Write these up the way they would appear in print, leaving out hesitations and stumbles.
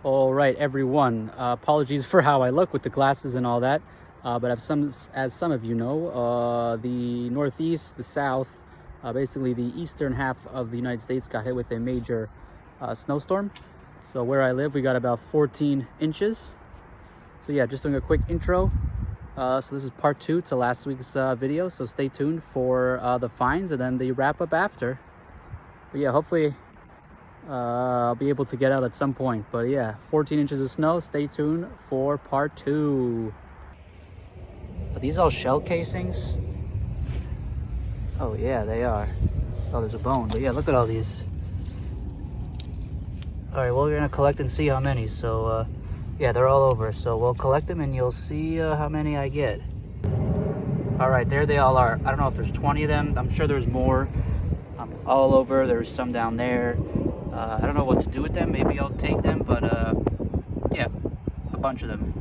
All right, everyone. Apologies for how I look with the glasses and all that. But as some of you know, the Northeast, the South, basically the eastern half of the United States got hit with a major snowstorm. So where I live, we got about 14 inches. So yeah, just doing a quick intro. So this is part 2 to last week's video. So stay tuned for the finds and then the wrap up after. But yeah, hopefully I'll be able to get out at some point. But yeah, 14 inches of snow. Stay tuned for part 2. Are these all shell casings? Oh yeah, they are. Oh, there's a bone. But yeah, look at all these. All right, well, we're gonna collect and see how many. So yeah, they're all over. So we'll collect them and you'll see how many I get. All right, there they all are. I don't know if there's 20 of them. I'm sure there's more. All over. There's some down there. I don't know what to do with them. Maybe I'll take them, but yeah, a bunch of them.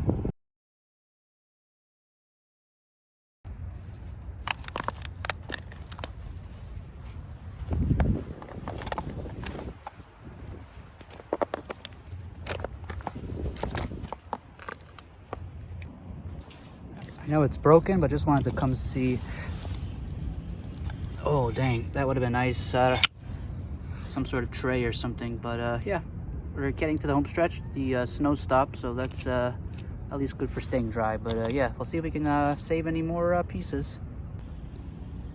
I know it's broken, but just wanted to come see. Oh, dang, that would have been nice. Some sort of tray or something, but yeah, we're getting to the home stretch. The snow stopped, so that's at least good for staying dry. But yeah, we'll see if we can save any more pieces.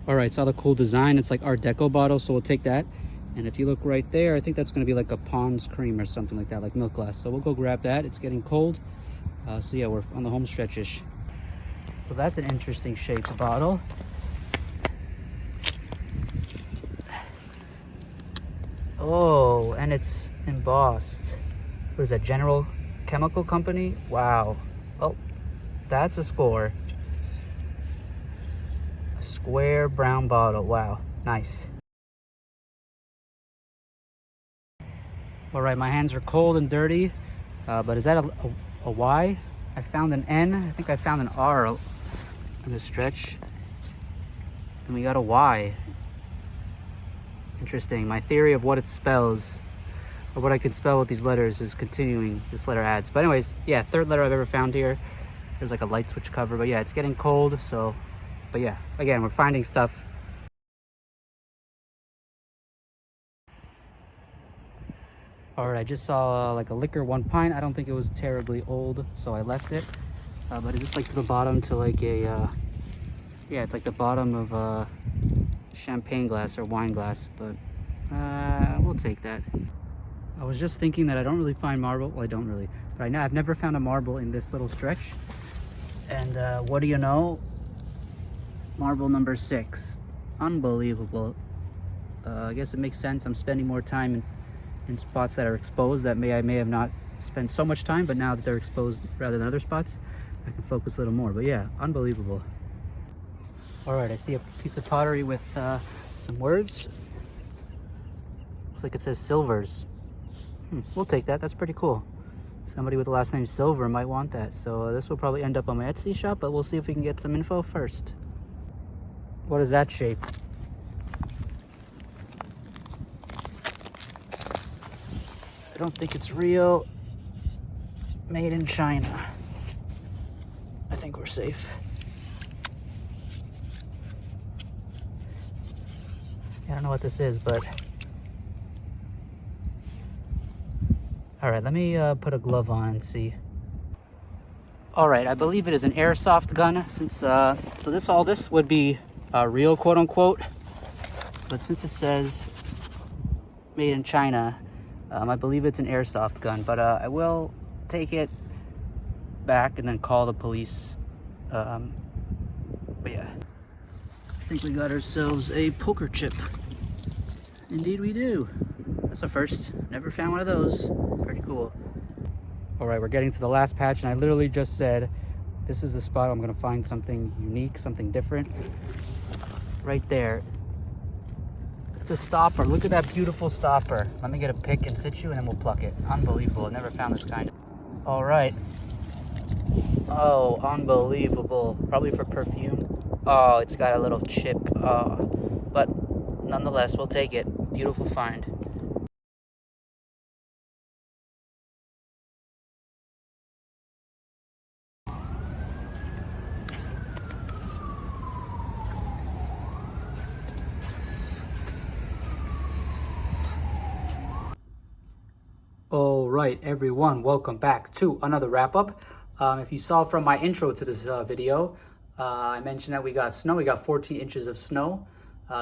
All right, saw the cool design. It's like Art Deco bottle, so we'll take that. And if you look right there, I think that's going to be like a Pond's cream or something like that, like milk glass. So we'll go grab that. It's getting cold. So yeah, we're on the home stretch-ish. Well, that's an interesting shaped bottle. Oh, and it's embossed. What is that, General Chemical Company? Wow. Oh, that's a score. A square brown bottle. Wow, nice. All right, my hands are cold and dirty, but is that a Y? I found an N. I think I found an R in the stretch. And we got a Y. Interesting. My theory of what it spells, or what I can spell with these letters, is continuing. This letter adds. But anyways, yeah, third letter I've ever found here. There's like a light switch cover, but yeah, it's getting cold. So, but yeah, again, we're finding stuff. All right, I just saw like a liquor 1 pint. I don't think it was terribly old, so I left it. But it's just like to the bottom to like a, yeah, it's like the bottom of a champagne glass or wine glass, but we'll take that. I was just thinking that I don't really find marble. Well, I don't really, but I know I've never found a marble in this little stretch. And what do you know? Marble number 6. Unbelievable. I guess it makes sense. I'm spending more time in spots that are exposed that I may have not spent so much time, but now that they're exposed rather than other spots, I can focus a little more. But yeah, unbelievable. All right, I see a piece of pottery with some words. Looks like it says Silvers. We'll take that. That's pretty cool. Somebody with the last name Silver might want that. So this will probably end up on my Etsy shop, but we'll see if we can get some info first. What is that shape? I don't think it's real. Made in China. I think we're safe. I don't know what this is, but all right, let me put a glove on and see. All right, I believe it is an airsoft gun, since so all this would be real, quote unquote, but since it says made in China, I believe it's an airsoft gun. But I will take it back and then call the police. But yeah, I think we got ourselves a poker chip. Indeed we do. That's a first. Never found one of those. Pretty cool. All right, we're getting to the last patch, and I literally just said, this is the spot I'm gonna find something unique, something different. Right there. It's a stopper. Look at that beautiful stopper. Let me get a pick in situ and then we'll pluck it. Unbelievable. I've never found this kind. All right. Oh, unbelievable. Probably for perfume. Oh, it's got a little chip. But nonetheless, we'll take it. Beautiful find. All right, everyone, welcome back to another wrap-up. If you saw from my intro to this video, I mentioned that we got snow. We got 14 inches of snow.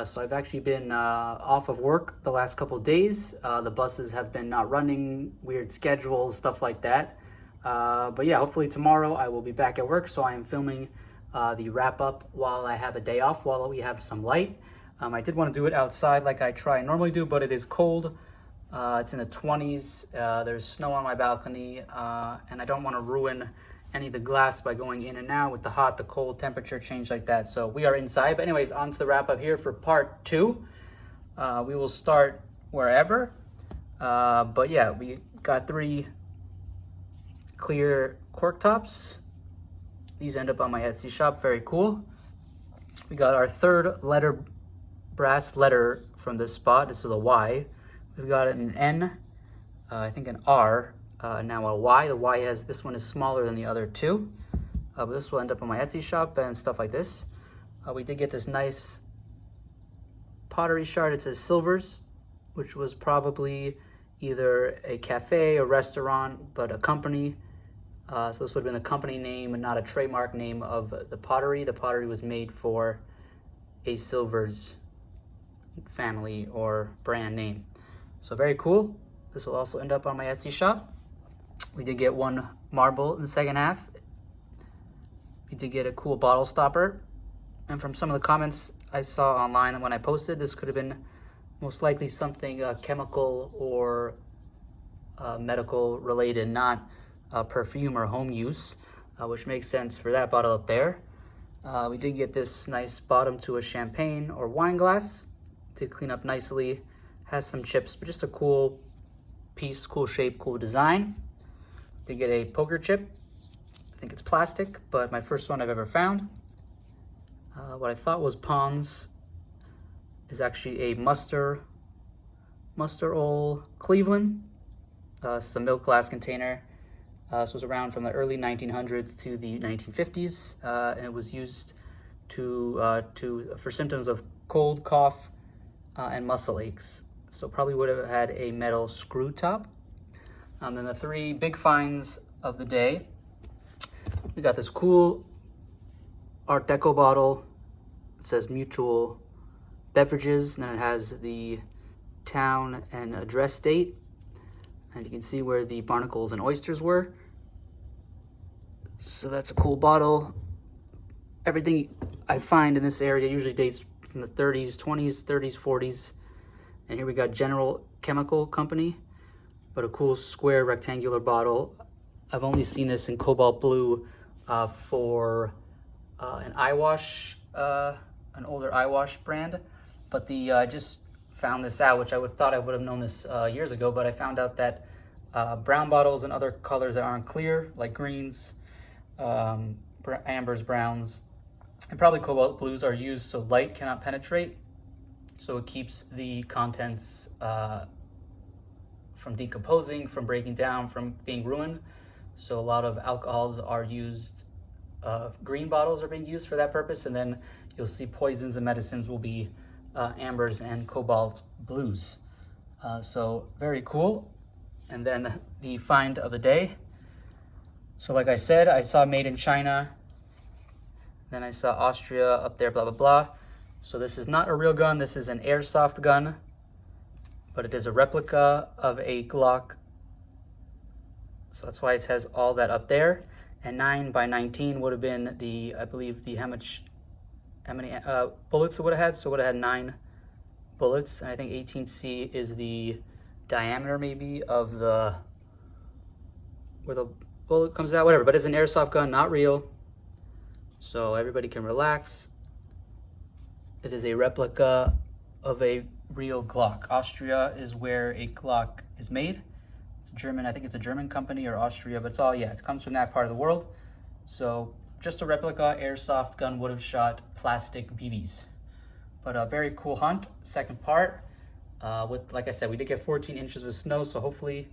So I've actually been off of work the last couple of days. The buses have been not running, weird schedules, stuff like that. But yeah, hopefully tomorrow I will be back at work. So I am filming the wrap-up while I have a day off, while we have some light. I did want to do it outside like I try and normally do, but it is cold. It's in the 20s, there's snow on my balcony, and I don't want to ruin any of the glass by going in and out with the hot, the cold temperature change like that. So we are inside. But anyways, on to the wrap up here for part 2. We will start wherever. But yeah, we got 3 clear cork tops. These end up on my Etsy shop, very cool. We got our 3rd brass letter from this spot. This is a Y. We've got an N, I think an R, now a Y. The Y has, this one is smaller than the other 2, but this will end up on my Etsy shop and stuff like this. We did get this nice pottery shard. It says Silvers, which was probably either a cafe, a restaurant, but a company. So this would have been the company name and not a trademark name of the pottery. The pottery was made for a Silvers family or brand name. So very cool. This will also end up on my Etsy shop. We did get 1 marble in the second half. We did get a cool bottle stopper. And from some of the comments I saw online when I posted, this could have been most likely something chemical or medical related, not perfume or home use, which makes sense for that bottle up there. We did get this nice bottom to a champagne or wine glass to clean up nicely. Has some chips, but just a cool piece, cool shape, cool design. Did get a poker chip. I think it's plastic, but my first one I've ever found. What I thought was Pond's is actually a muster oil Cleveland. This is a milk glass container. This was around from the early 1900s to the 1950s, and it was used for symptoms of cold, cough, and muscle aches. So probably would have had a metal screw top. Then the 3 big finds of the day. We got this cool Art Deco bottle. It says Mutual Beverages, and then it has the town and address date. And you can see where the barnacles and oysters were. So that's a cool bottle. Everything I find in this area usually dates from the 30s, 20s, 30s, 40s. And here we got General Chemical Company, but a cool square rectangular bottle. I've only seen this in cobalt blue for an eye wash, an older eye wash brand. But I just found this out, which thought I would have known this years ago, but I found out that brown bottles and other colors that aren't clear, like greens, ambers, browns, and probably cobalt blues are used so light cannot penetrate. So it keeps the contents from decomposing, from breaking down, from being ruined. So a lot of alcohols are used, green bottles are being used for that purpose, and then you'll see poisons and medicines will be ambers and cobalt blues. So very cool. And then the find of the day. So like I said, I saw made in China, then I saw Austria up there, blah, blah, blah. So this is not a real gun, this is an airsoft gun, but it is a replica of a Glock. So that's why it has all that up there. And 9x19 would have been I believe how many bullets it would have had. So it would have had 9 bullets. And I think 18C is the diameter maybe of where the bullet comes out, whatever. But it's an airsoft gun, not real. So everybody can relax. It is a replica of a real Glock. Austria is where a Glock is made. It's German, I think it's a German company or Austria, but it's all, yeah, it comes from that part of the world. So just a replica airsoft gun would have shot plastic BBs. But a very cool hunt. Second part, like I said, we did get 14 inches of snow, so hopefully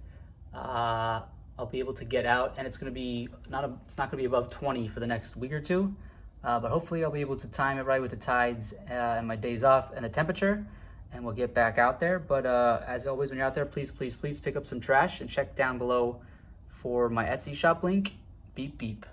I'll be able to get out, and it's not gonna be above 20 for the next week or 2. But hopefully I'll be able to time it right with the tides and my days off and the temperature, and we'll get back out there. But as always, when you're out there, please pick up some trash and check down below for my Etsy shop link. Beep beep.